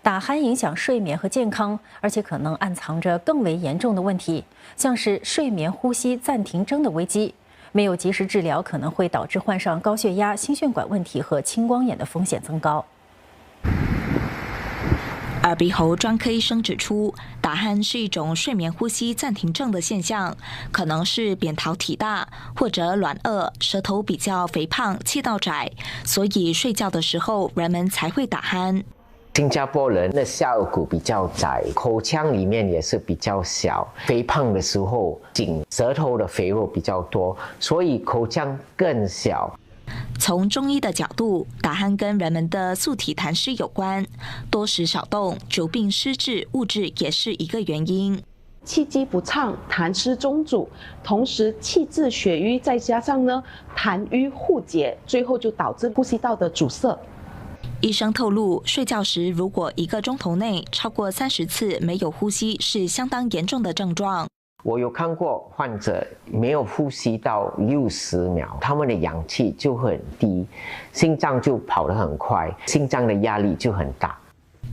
打鼾影响睡眠和健康，而且可能暗藏着更为严重的问题，像是睡眠呼吸暂停症的危机。没有及时治疗，可能会导致患上高血压、心血管问题和青光眼的风险增高。耳鼻喉专科医生指出，打鼾是一种睡眠呼吸暂停症的现象，可能是扁桃体大或者软腭，舌头比较肥胖，气道窄，所以睡觉的时候人们才会打鼾。新加坡人的下颚骨比较窄，口腔里面也是比较小，肥胖的时候颈舌头的肥肉比较多，所以口腔更小。从中医的角度，打鼾跟人们的素体痰湿有关，多食少动、久病失智、误治也是一个原因。气机不畅，痰湿中阻，同时气滞血瘀，再加上痰瘀互结，最后就导致呼吸道的阻塞。医生透露，睡觉时如果1个钟头内超过30次没有呼吸，是相当严重的症状。我有看过患者没有呼吸到60秒，他们的氧气就很低，心脏就跑得很快，心脏的压力就很大。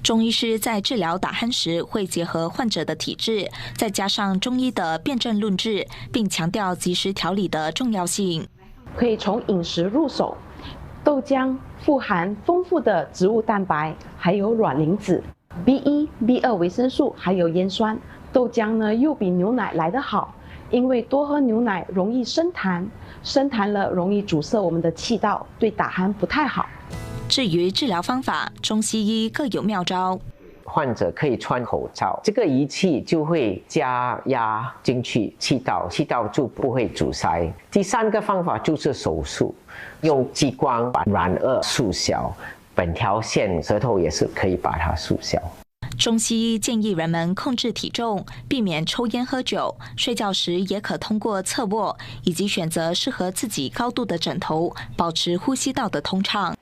中医师在治疗打鼾时，会结合患者的体质，再加上中医的辨证论治，并强调及时调理的重要性。可以从饮食入手，豆浆富含丰富的植物蛋白，还有卵磷脂、B1、B2 维生素，还有烟酸。豆浆又比牛奶来得好，因为多喝牛奶容易生痰，生痰了容易阻塞我们的气道，对打鼾不太好。至于治疗方法，中西医各有妙招。患者可以穿口罩，这个仪器就会加压进去气道，气道就不会阻塞。第3个方法就是手术，用激光把软腭缩小，本条线舌头也是可以把它缩小。中西医建议人们控制体重，避免抽烟喝酒，睡觉时也可通过侧卧以及选择适合自己高度的枕头，保持呼吸道的通畅。